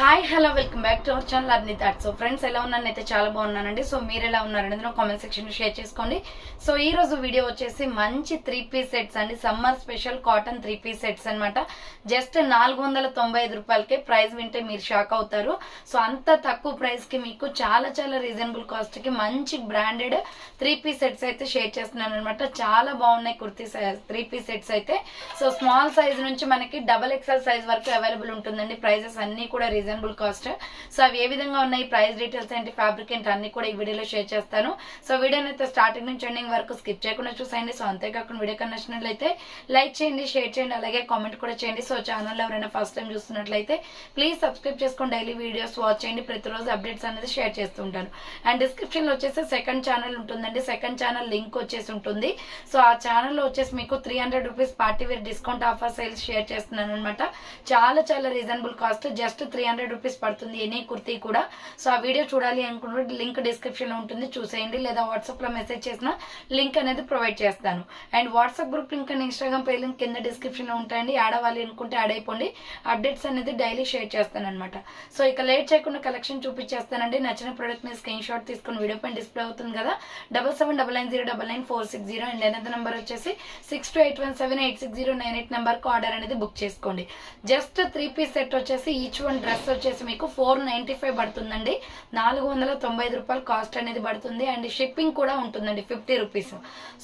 Hi hello welcome back to our channel అర్నీ thoughts. So friends ఎలా ఉన్నానైతే చాలా బాగున్నానండి. సో మీరు ఎలా ఉన్నారనేది నా కామెంట్ సెక్షన్ లో షేర్ చేసుకోండి. సో ఈ రోజు వీడియో వచ్చేసి మంచి 3 పీస్ సెట్స్ అండి, summer special cotton 3 piece sets అనమాట. జస్ట్ 495 రూపాయలకే. ప్రైస్ వింటే మీరు షాక్ అవుతారు. సో అంత తక్కువ ప్రైస్ కి మీకు చాలా రీజనబుల్ కాస్ట్ కి మంచి బ్రాండెడ్ 3 పీస్ సెట్స్ అయితే షేర్ చేస్తున్నాను అనమాట. చాలా బాగున్నాయి కుర్తీ 3 పీస్ సెట్స్ అయితే. సో స్మాల్ సైజ్ నుంచి మనకి XXL సైజ్ వరకు అవైలబుల్ ఉంటుందండి. ప్రైజెస్ అన్ని కూడా రీజనబుల్ కాస్ట్. సో అవి ఏ విధంగా ఉన్నాయి, ప్రైస్ డీటెయిల్స్ ఏంటి, ఫ్యాబ్రిక్ ఏంటి అన్ని కూడా ఈ వీడియోలో షేర్ చేస్తాను. సో వీడియోని అయితే స్టార్టింగ్ నుంచి ఎండింగ్ వరకు స్కిప్ చేయకుండా చూసేయండి. సో అంతేకాకుండా వీడియో నచ్చినట్లయితే లైక్ చేయండి, షేర్ చేయండి, అలాగే కామెంట్ కూడా చేయండి. సో ఛానల్ ఎవరైనా ఫస్ట్ టైం చూస్తున్నట్లయితే ప్లీజ్ సబ్స్క్రైబ్ చేసుకొని డైలీ వీడియోస్ వాచ్ చేయండి. ప్రతిరోజు అప్డేట్స్ అనేది షేర్ చేస్తూ ఉంటాను. అండ్ డిస్క్రిప్షన్ లో వచ్చేసి సెకండ్ ఛానల్ ఉంటుందండి. సెకండ్ ఛానల్ లింక్ వచ్చేసి ఉంటుంది. సో ఆ ఛానల్లో వచ్చేసి మీకు 300 rupees party wear discount offer sales share చేస్తున్నాను అనమాట. చాలా రీజనబుల్ కాస్ట్, జస్ట్ 300 రూపీస్ పడుతుంది ఎనీ కుర్తీ కూడా. సో ఆ వీడియో చూడాలి అనుకుంటే లింక్ డిస్క్రిప్షన్ లో ఉంటుంది, చూసేయండి. లేదా వాట్సాప్ లో మెసేజ్ చేసిన లింక్ అనేది ప్రొవైడ్ చేస్తాను. And WhatsApp group link and Instagram page link కింద డిస్క్రిప్షన్ లో ఉంటాయండి. యాడ్ అవ్వాలి అనుకుంటే యాడ్ అయిపోండి. అప్డేట్స్ అనేది డైలీ షేర్ చేస్తాను అనమాట. సో ఇక లేట్ చేయకుండా కలెక్షన్ చూపించేస్తానండి. నచ్చిన ప్రొడక్ట్ ని స్క్రీన్ షాట్ తీసుకుని వీడియో పైన డిస్ప్లే అవుతుంది కదా, 7799099460 అండ్ ఎనదర్ నెంబర్ వచ్చేసి 6281786098 నెంబర్ కు ఆర్డర్ అనేది బుక్ చేసుకోండి. జస్ట్ 3 పీస్ సెట్ వచ్చేసి ఈచ్ వన్ డ్రెస్ వచ్చేసి మీకు 495 పడుతుందండి. 495 రూపాయలు కాస్ట్ అనేది పడుతుంది. అండ్ షిప్పింగ్ కూడా ఉంటుందండి 50 రూపీస్.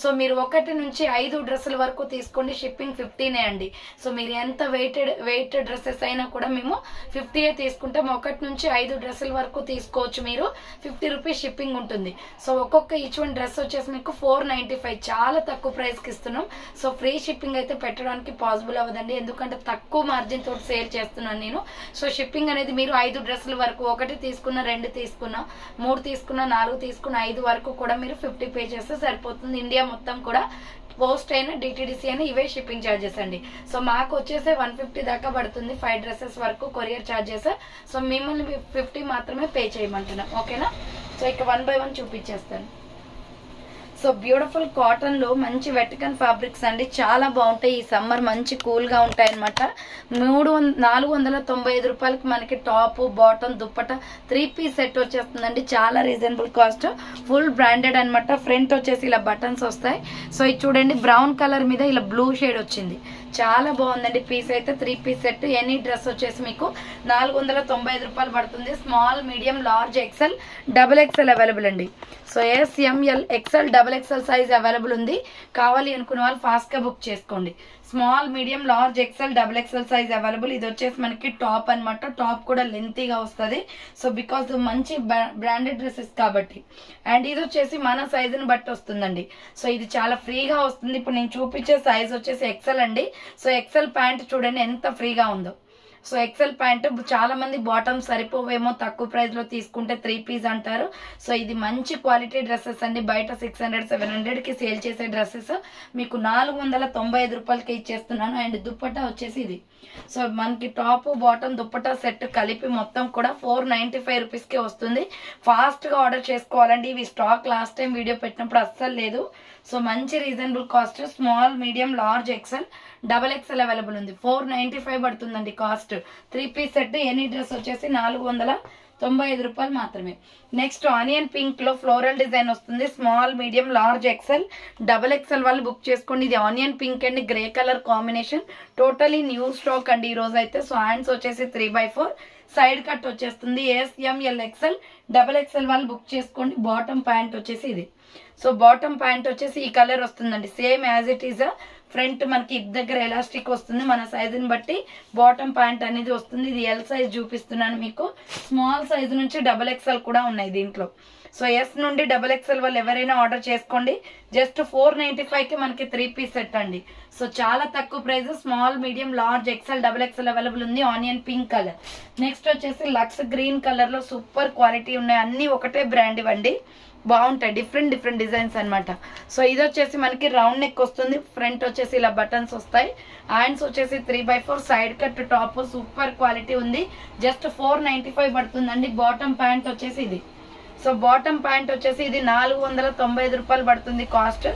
సో మీరు 1 నుంచి 5 డ్రెస్సుల వరకు తీసుకోండి, షిప్పింగ్ 50నే అండి. సో మీరు ఎంత వెయిట్ డ్రెస్సెస్ అయినా కూడా మేము 50 తీసుకుంటాం. 1 నుంచి 5 డ్రెస్సుల వరకు తీసుకోవచ్చు మీరు, 50 రూపీస్ షిప్పింగ్ ఉంటుంది. సో ఒక్కొక్క ఈచ్ వన్ డ్రెస్ వచ్చేసి మీకు 495, చాలా తక్కువ ప్రైస్ కి ఇస్తున్నాం. సో ఫ్రీ షిప్పింగ్ అయితే పెట్టడానికి పాసిబుల్ అవ్వదండి, ఎందుకంటే తక్కువ మార్జిన్ తోటి సేల్ చేస్తున్నాను నేను. సో షిప్పింగ్ అనేది మీరు 5 డ్రెస్సుల వరకు, 1 తీసుకున్నా, 2 తీసుకున్నా, 3 తీసుకున్నా, 4 తీసుకున్నా, 5 వరకు కూడా మీరు 50 పే చేస్తే సరిపోతుంది. ఇండియా మొత్తం కూడా పోస్ట్ అయినా డిటిడిసి అయినా ఇవే షిప్పింగ్ ఛార్జెస్ అండి. సో మాకు వచ్చేసి 150 దాకా పడుతుంది 5 డ్రెస్సెస్ వరకు కొరియర్ ఛార్జెస్. సో మిమ్మల్ని 50 మాత్రమే పే చేయమంటున్నాం, ఓకేనా. సో ఇక 1 బై 1 చూపించేస్తాను. సో బ్యూటిఫుల్ కాటన్ లో మంచి వెటికన్ ఫ్యాబ్రిక్స్ అండి, చాలా బాగుంటాయి. ఈ సమ్మర్ మంచి కూల్ గా ఉంటాయి అనమాట. 495 రూపాయలకి మనకి top, bottom, dupatta 3 piece set వచ్చేస్తుందండి. చాలా రీజనబుల్ కాస్ట్, ఫుల్ బ్రాండెడ్ అనమాట. ఫ్రంట్ వచ్చేసి ఇలా బటన్స్ వస్తాయి. సో ఇది చూడండి, బ్రౌన్ కలర్ మీద ఇలా బ్లూ షేడ్ వచ్చింది, చాలా బాగుందండి. పీస్ అయితే 3 పీస్ సెట్. ఎనీ డ్రెస్ వచ్చేసి మీకు 495 రూపాయలు పడుతుంది. Small, medium, large, XL, XXL available అండి. So SML, XL, XXL size available ఉంది. కావాలి అనుకున్న వాళ్ళు ఫాస్ట్ గా బుక్ చేసుకోండి. స్మాల్, medium, large, XL, XXL size అవైలబుల్. ఇది వచ్చేసి మనకి టాప్ అనమాట. టాప్ కూడా లెంతీగా వస్తుంది. సో బికాస్ మంచి బ్రాండెడ్ డ్రెస్సెస్ కాబట్టి. అండ్ ఇది వచ్చేసి మన సైజుని బట్టి వస్తుందండి. సో ఇది చాలా ఫ్రీగా వస్తుంది. ఇప్పుడు నేను చూపించే సైజ్ వచ్చేసి XL అండి. సో XL ప్యాంట్ చూడండి ఎంత ఫ్రీగా ఉందో. సో XL ప్యాంట్ చాలా మంది బాటమ్ సరిపోవేమో తక్కువ ప్రైస్ లో తీసుకుంటే 3 పీస్ అంటారు. సో ఇది మంచి క్వాలిటీ డ్రెస్సెస్ అండి. బయట 600-700 కి సేల్ చేసే డ్రెస్సెస్ మీకు 495 రూపాయలకి ఇచ్చేస్తున్నాను. అండ్ దుప్పట్టా వచ్చేసి ఇది. సో మనకి టాప్, బాటమ్, దుప్పట్టా సెట్ కలిపి మొత్తం కూడా 495 రూపీస్ కి వస్తుంది. ఫాస్ట్ గా ఆర్డర్ చేసుకోవాలండి. ఇవి స్టాక్ లాస్ట్ టైం వీడియో పెట్టినప్పుడు అస్సలు లేదు. సో మంచి reasonable cost. Small, medium, large, XL, XXL available ఉంది. 495 పడుతుందండి cost. 3 piece set. Any dress వచ్చేసి 495 రూపాయలు మాత్రమే. నెక్స్ట్ ఆనియన్ పింక్ లో ఫ్లోరల్ డిజైన్ వస్తుంది. Small, medium, large, XL, XXL వాళ్ళు బుక్ చేసుకోండి. ఇది onion pink and grey colour combination. Totally new stock అండి ఈ రోజు అయితే. సో హ్యాండ్స్ వచ్చేసి 3/4, సైడ్ కట్ వచ్చేస్తుంది. SML, XL, XXL వాళ్ళు బుక్ చేసుకోండి. బాటమ్ ప్యాంట్ వచ్చేసి ఇది. సో బాటమ్ ప్యాంట్ వచ్చేసి ఈ కలర్ వస్తుందండి, same as it is. Front మనకి ఇది దగ్గర ఎలాస్టిక్ వస్తుంది, మన సైజుని బట్టి బాటమ్ ప్యాంట్ అనేది వస్తుంది. ఇది L సైజ్ చూపిస్తున్నాను మీకు. స్మాల్ సైజ్ నుంచి XXL కూడా ఉన్నాయి దీంట్లో. సో S నుండి XXL వాళ్ళు ఎవరైనా ఆర్డర్ చేసుకోండి. జస్ట్ 495 కి మనకి 3 పీస్ సెట్ అండి. సో చాలా తక్కువ price. Small, medium, large, XL, XXL available ఉంది. Onion pink colour. నెక్స్ట్ వచ్చేసి లక్స్ గ్రీన్ కలర్ లో సూపర్ క్వాలిటీ ఉన్నాయి. అన్ని ఒకటే బ్రాండ్ ఇవ్వండి, బాగుంటాయి. డిఫరెంట్ డిజైన్స్ అనమాట. సో ఇది వచ్చేసి మనకి రౌండ్ నెక్ వస్తుంది. ఫ్రంట్ వచ్చేసి ఇలా బటన్స్ వస్తాయి. హ్యాండ్స్ వచ్చేసి 3/4, side cut top, super quality ఉంది. జస్ట్ 495 పడుతుందండి. బాటమ్ ప్యాంట్ వచ్చేసి ఇది. సో బాటమ్ ప్యాంట్ వచ్చేసి ఇది 495 రూపాయలు పడుతుంది కాస్ట్.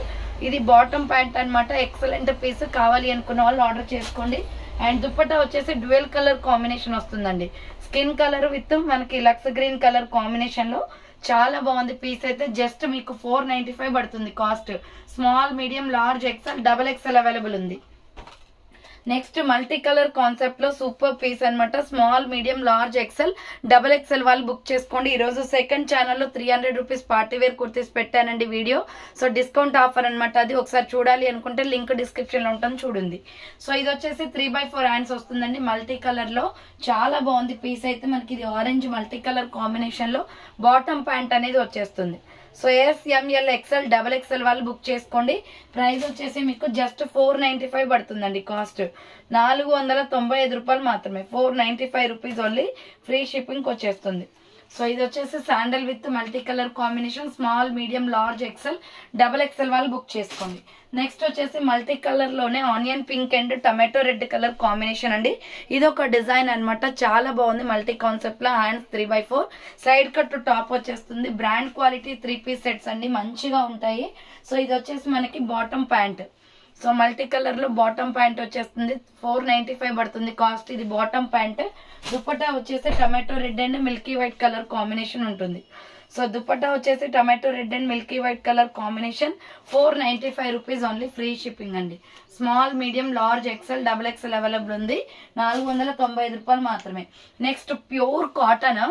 ఇది బాటమ్ ప్యాంట్ అనమాట. Excellent piece. కావాలి అనుకున్న వాళ్ళు ఆర్డర్ చేసుకోండి. అండ్ దుపట్టా వచ్చేసి డ్యూయల్ కలర్ కాంబినేషన్ వస్తుందండి. స్కిన్ కలర్ విత్ మనకి లక్స్ గ్రీన్ కలర్ కాంబినేషన్ లో చాలా బాగుంది పీస్ అయితే. జస్ట్ మీకు 495 పడుతుంది cost. Small, medium, large, XL, double XL available ఉంది. నెక్స్ట్ మల్టీ కలర్ కాన్సెప్ట్ లో సూపర్ పీస్ అనమాట. Small, medium, large, XL, double XL వాళ్ళు బుక్ చేసుకోండి. ఈ రోజు సెకండ్ ఛానల్లో 300 రూపీస్ పార్టీ వేర్ కుర్తీస్ పెట్టానండి వీడియో. సో డిస్కౌంట్ ఆఫర్ అనమాట అది. ఒకసారి చూడాలి అనుకుంటే లింక్ డిస్క్రిప్షన్ లో ఉంటుంది చూడండి. సో ఇది వచ్చేసి 3/4 హ్యాండ్స్ వస్తుందండి మల్టీ కలర్ లో. చాలా బాగుంది పీస్ అయితే. మనకి ఇది ఆరెంజ్ మల్టీ కలర్ కాంబినేషన్ లో బాటమ్ ప్యాంట్ అనేది వచ్చేస్తుంది. So S, ML, XL, double XL వాళ్ళు బుక్ చేసుకోండి. ప్రైస్ వచ్చేసి మీకు జస్ట్ 495 పడుతుందండి కాస్ట్. 495 రూపాయలు మాత్రమే. 495 రూపీస్ ఓన్లీ. ఫ్రీ షిప్పింగ్ వచ్చేస్తుంది. సో ఇది వచ్చేసి sandal with multi colour combination. Small, medium, large, XL, double XL వాళ్ళు బుక్ చేసుకోండి. నెక్స్ట్ వచ్చేసి మల్టీ కలర్ లోనే onion pink and tomato red colour combination అండి. ఇది ఒక డిజైన్ అనమాట. చాలా బాగుంది మల్టీ కాన్సెప్ట్ లో. హ్యాండ్స్ 3/4 సైడ్ కట్ టాప్ వచ్చేస్తుంది. బ్రాండ్ క్వాలిటీ 3 పీస్ సెట్స్ అండి, మంచిగా ఉంటాయి. సో ఇది వచ్చేసి మనకి bottom pant. So multi colour లో బాటమ్ ప్యాంట్ వచ్చేస్తుంది. 495 పడుతుంది కాస్ట్. ఇది బాటమ్ ప్యాంట్. దుపట్టా వచ్చేసి tomato red and milky white colour combination ఉంటుంది. సో దుపట్టా వచ్చేసి tomato red and milky white colour combination. 495 rupees only. Free shipping అండి. Small, medium, large, XL, double XL available ఉంది. 495 రూపాయలు మాత్రమే. Next pure cotton.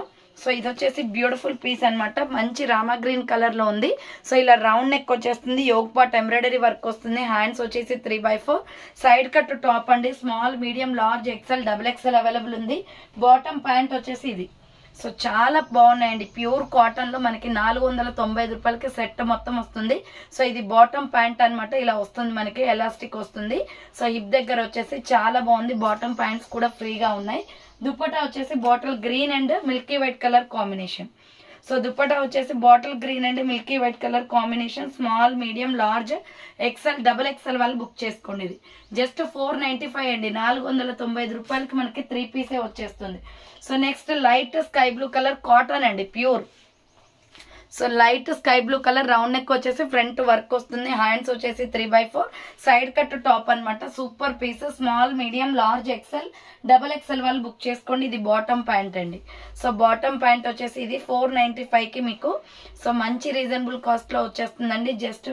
సో ఇది వచ్చేసి beautiful piece అనమాట. మంచి రామా గ్రీన్ కలర్ లో ఉంది. సో ఇలా రౌండ్ నెక్ వచ్చేస్తుంది. యోగ్ పార్ట్ ఎంబ్రాయిడరీ వర్క్ వస్తుంది. హ్యాండ్స్ వచ్చేసి 3/4 సైడ్ కట్ టాప్ అండి. Small, medium, large, XL, double XL available ఉంది. బాటమ్ ప్యాంట్ వచ్చేసి ఇది. సో చాలా బాగున్నాయండి. ప్యూర్ కాటన్ లో మనకి 495 రూపాయలకి సెట్ మొత్తం వస్తుంది. సో ఇది బాటమ్ ప్యాంట్ అనమాట. ఇలా వస్తుంది మనకి, ఎలాస్టిక్ వస్తుంది. సో హిప్ దగ్గర వచ్చేసి చాలా బాగుంది. బాటమ్ ప్యాంట్స్ కూడా ఫ్రీగా ఉన్నాయి. దుపట్టా వచ్చేసి bottle green and milky white colour combination. So dupatta వచ్చేసి bottle green and milky white colour combination. Small, medium, large, XL, double XL వాళ్ళు బుక్ చేసుకోండి. ఇది జస్ట్ 495 అండి. 495 రూపాయలకి మనకి 3 పీసే వచ్చేస్తుంది. So next light sky blue colour cotton అండి, pure. So light sky blue colour round neck వచ్చేసి ఫ్రంట్ వర్క్ వస్తుంది. హ్యాండ్స్ వచ్చేసి 3/4 సైడ్ కట్ టాప్ అనమాట. Super piece. Small, medium, large, XL, double XL వాళ్ళు బుక్ చేసుకోండి. ఇది బాటమ్ ప్యాంట్ అండి. So bottom pant వచ్చేసి ఇది 495కి మీకు సో మంచి రీజనబుల్ కాస్ట్ లో వచ్చేస్తుందండి. జస్ట్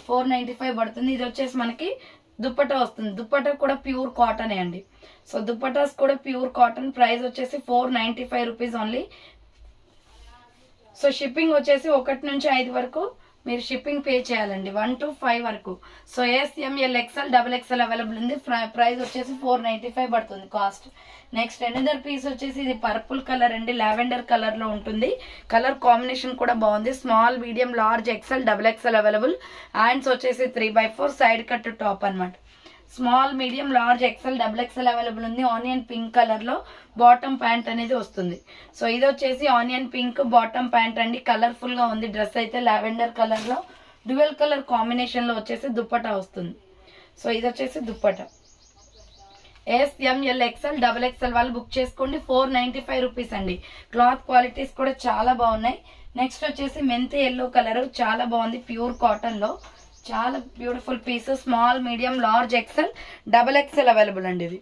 495 పడుతుంది. ఇది వచ్చేసి మనకి దుపట్టా వస్తుంది. దుపట్టా కూడా ప్యూర్ కాటన్ అండి. సో దుపట్టాస్ కూడా ప్యూర్ కాటన్. ప్రైస్ వచ్చేసి 495 రూపీస్ ఓన్లీ. సో షిప్పింగ్ వచ్చేసి 1 నుంచి 5 వరకు మీరు షిప్పింగ్ పే చేయాలండి. 1 to 5 వరకు. So S, ML, XL, double XL available ఉంది. ప్రైస్ వచ్చేసి 495 పడుతుంది కాస్ట్. నెక్స్ట్ ఎనదర్ పీస్ వచ్చేసి ఇది పర్పుల్ కలర్ అండి. లావెండర్ కలర్ లో ఉంటుంది. కలర్ కాంబినేషన్ కూడా బాగుంది. Small, medium, large, XL, double XL available. Hands వచ్చేసి 3/4 సైడ్ కట్ టాప్ అనమాట. Small, medium, large, XL, double XL available ఉంది. ఆనియన్ పింక్ కలర్ లో బాటమ్ ప్యాంట్ అనేది వస్తుంది. సో ఇది వచ్చేసి ఆనియన్ పింక్ బాటమ్ ప్యాంట్ అండి. కలర్ఫుల్ గా ఉంది డ్రెస్ అయితే. లావెండర్ కలర్ లో డ్యూయల్ కలర్ కాంబినేషన్ లో వచ్చేసి దుపట్టా వస్తుంది. సో ఇది వచ్చేసి dupatta. S, ML, XL, double XL వాళ్ళు బుక్ చేసుకోండి. 495 రూపీస్ అండి. క్లాత్ క్వాలిటీస్ కూడా చాలా బాగున్నాయి. నెక్స్ట్ వచ్చేసి మెంతి ఎల్లో కలర్. చాలా బాగుంది. ప్యూర్ కాటన్ లో చాలా beautiful piece. Small, medium, large, XL, double XL available అండి ఇది.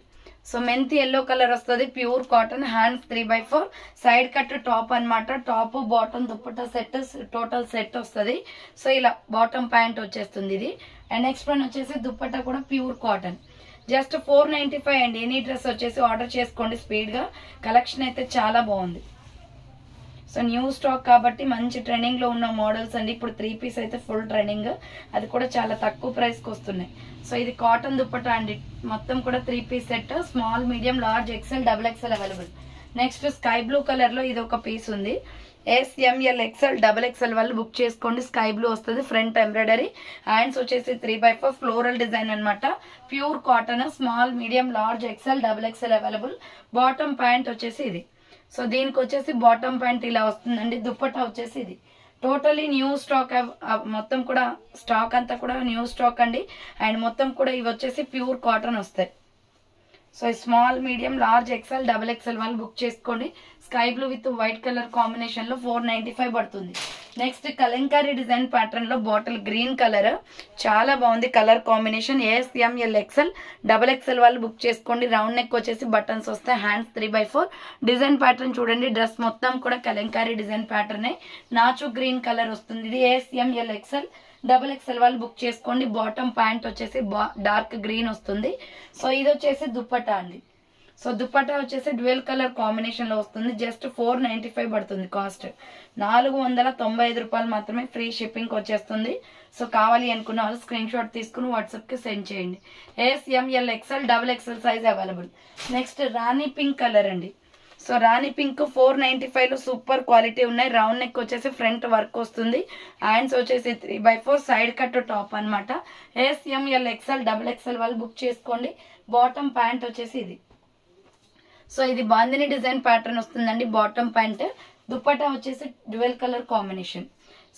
సో మెంతి ఎల్లో కలర్ వస్తుంది. Pure cotton. Hands 3/4 side cut top అనమాట. Top, bottom, dupatta set total set వస్తుంది. సో ఇలా బాటమ్ ప్యాంట్ వచ్చేస్తుంది ఇది. అండ్ నెక్స్ట్ వన్ వచ్చేసి దుపట్టా కూడా ప్యూర్ కాటన్. జస్ట్ 495 అండి. ఎనీ డ్రెస్ వచ్చేసి ఆర్డర్ చేసుకోండి స్పీడ్ గా. కలెక్షన్ అయితే చాలా బాగుంది. సో న్యూ స్టాక్ కాబట్టి మంచి ట్రెండింగ్ లో ఉన్న మోడల్స్ అండి. ఇప్పుడు 3 పీస్ అయితే ఫుల్ ట్రెండింగ్. అది కూడా చాలా తక్కువ ప్రైస్ కి వస్తున్నాయి. సో ఇది కాటన్ దుపట్టా అండి. మొత్తం కూడా 3 piece set. Small, medium, large, XL, double XL available. Next sky blue colour లో ఇది ఒక పీస్ ఉంది. S, ML, XL, double XL వాళ్ళు బుక్ చేసుకోండి. స్కై బ్లూ వస్తుంది. Front embroidery. హ్యాండ్స్ వచ్చేసి 3/4 ఫ్లోరల్ డిజైన్ అనమాట. Pure cotton. Small, medium, large, XL, double XL available. Bottom pant వచ్చేసి ఇది. సో దీనికి వచ్చేసి బాటమ్ ప్యాంట్ ఇలా వస్తుందండి. దుపట్టా వచ్చేసి ఇది. Totally new stock. మొత్తం కూడా స్టాక్ అంతా కూడా న్యూ స్టాక్ అండి. అండ్ మొత్తం కూడా ఇవి వచ్చేసి ప్యూర్ కాటన్ వస్తాయి. So small medium large XL double XL వాళ్ళు బుక్ చేసుకోండి. Sky blue with white colour combination లో 495 పడుతుంది. నెక్స్ట్ కలంకారీ డిజైన్ ప్యాటర్న్ లో బాటిల్ గ్రీన్ కలర్, చాలా బాగుంది colour combination. ASML XL double XL వాళ్ళు బుక్ చేసుకోండి. రౌండ్ నెక్ వచ్చేసి బటన్స్ వస్తాయి, హ్యాండ్స్ 3/4. డిజైన్ ప్యాటర్న్ చూడండి, డ్రెస్ మొత్తం కూడా కలంకారీ డిజైన్ ప్యాటర్నే. నాచు గ్రీన్ కలర్ వస్తుంది. ఇది ASML ఎక్సెల్ డబుల్ ఎక్సెల్ వాళ్ళు బుక్ చేసుకోండి. బాటమ్ ప్యాంట్ వచ్చేసి డార్క్ గ్రీన్ వస్తుంది. సో ఇది వచ్చేసి దుప్పటా అండి. సో దుప్పటా వచ్చేసి డ్యూయల్ కలర్ కాంబినేషన్ లో వస్తుంది. జస్ట్ 495 పడుతుంది కాస్ట్. 495 రూపాయలు మాత్రమే, ఫ్రీ షిప్పింగ్ వచ్చేస్తుంది. సో కావాలి అనుకున్న వాళ్ళు స్క్రీన్ షాట్ తీసుకుని వాట్సాప్ కి సెండ్ చేయండి. ASML XL double XL size available. Next Rani pink colour అండి. సో రాణి పింక్ 495 లో సూపర్ క్వాలిటీ ఉన్నాయి. రౌండ్ నెక్ వచ్చేసి ఫ్రంట్ వర్క్ వస్తుంది. హ్యాండ్స్ వచ్చేసి 3/4 సైడ్ కట్ టాప్ అనమాట. ASML ఎక్సెల్ డబుల్ ఎక్సెల్ వాళ్ళు బుక్ చేసుకోండి. బాటమ్ ప్యాంట్ వచ్చేసి ఇది. సో ఇది బాందిని డిజైన్ ప్యాటర్న్ వస్తుందండి బాటమ్ ప్యాంట్. దుప్పటా వచ్చేసి dual colour combination.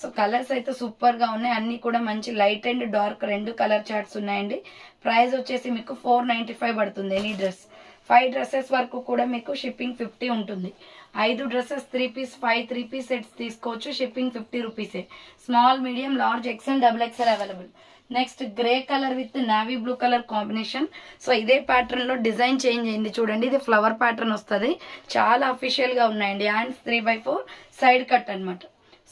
So colours అయితే సూపర్ గా ఉన్నాయి. అన్ని కూడా మంచి light and dark 2 colour charts ఉన్నాయండి. ప్రైస్ వచ్చేసి మీకు 495 పడుతుంది ఎనీ డ్రెస్. 5 డ్రెస్సెస్ వరకు కూడా మీకు షిప్పింగ్ 50 ఉంటుంది. 5 డ్రెస్సెస్ 3 పీస్ 5 3 పీస్ సెట్స్ తీసుకోవచ్చు. షిప్పింగ్ 50 రూపీసే. Small medium large XL double XL available. Next grey colour with navy blue colour combination. So ఇదే ప్యాటర్న్ లో డిజైన్ చేంజ్ అయింది చూడండి. ఇది ఫ్లవర్ ప్యాటర్న్ వస్తుంది. చాలా అఫీషియల్ గా ఉన్నాయండి. హ్యాండ్స్ 3/4 సైడ్ కట్ అనమాట.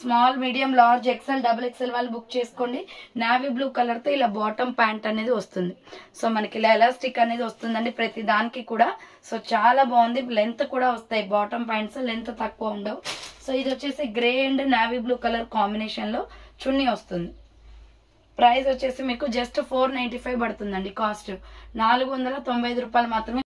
Small medium large XL double XL వాళ్ళు బుక్ చేసుకోండి. నావీ బ్లూ కలర్ తో ఇలా బాటమ్ ప్యాంట్ అనేది వస్తుంది. సో మనకి ఇలా ఎలాస్టిక్ అనేది వస్తుందండి ప్రతి దానికి కూడా. సో చాలా బాగుంది. లెంత్ కూడా వస్తాయి బాటమ్ ప్యాంట్స్, లెంత్ తక్కువ ఉండవు. సో ఇది వచ్చేసి grey and navy blue colour combination లో చున్నీ వస్తుంది. ప్రైస్ వచ్చేసి మీకు జస్ట్ 495 పడుతుందండి కాస్ట్. 495 రూపాయలు మాత్రమే.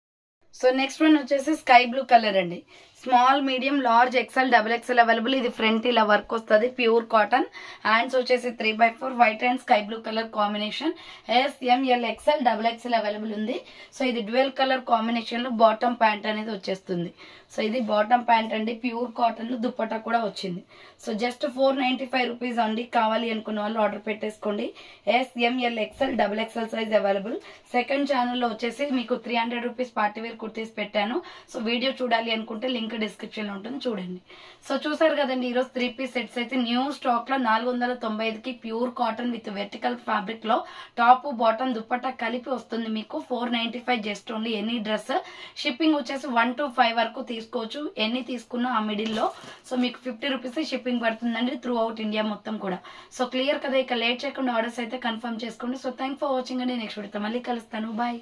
సో నెక్స్ట్ వన్ వచ్చేసి స్కై బ్లూ కలర్ అండి. Small medium large XL double XL available. ఇది ఫ్రంట్ ఇలా వర్క్ వస్తుంది, ప్యూర్ కాటన్. హ్యాండ్స్ వచ్చేసి 3/4 white and sky blue colour combination. ASML XL double XL available ఉంది. సో ఇది డ్యూయల్ కలర్ కాంబినేషన్ లో bottom pant అనేది వచ్చేస్తుంది. సో ఇది బాటమ్ ప్యాంట్ అండి, ప్యూర్ కాటన్. దుప్పటా కూడా వచ్చింది. సో జస్ట్ 495 రూపీస్ అండి. కావాలి అనుకున్న వాళ్ళు ఆర్డర్ పెట్టేసుకోండి. ASML XL double XL size available. Second ఛానల్లో వచ్చేసి మీకు 300 రూపీస్ పార్టీ వేర్ కుర్తీస్ పెట్టాను. సో వీడియో చూడాలి అనుకుంటే లింక్ డిస్క్రిప్షన్ లో ఉంటుంది, చూడండి. సో చూసారు కదండి ఈరోజు 3 పీస్ సెట్స్ అయితే న్యూ స్టాక్ లో 495కి pure cotton with vertical fabric లో టాప్ బాటమ్ దుప్పట్టా కలిపి వస్తుంది మీకు. 495 just only any dress. Shipping వచ్చేసి 1 to 5 వరకు తీసుకోవచ్చు. ఎన్ని తీసుకున్నా ఆ మిడిల్ లో. సో మీకు 50 రూపీస్ షిప్పింగ్ పడుతుందండి త్రూ అవుట్ ఇండియా మొత్తం కూడా. సో క్లియర్ కదా, ఇక లేట్ చేయకుండా ఆర్డర్స్ అయితే కన్ఫర్మ్ చేసుకోండి. సో థ్యాంక్ ఫర్ వాచింగ్ అండి. నెక్స్ట్ వీడియోతో మళ్ళీ కలుస్తాను. బాయ్.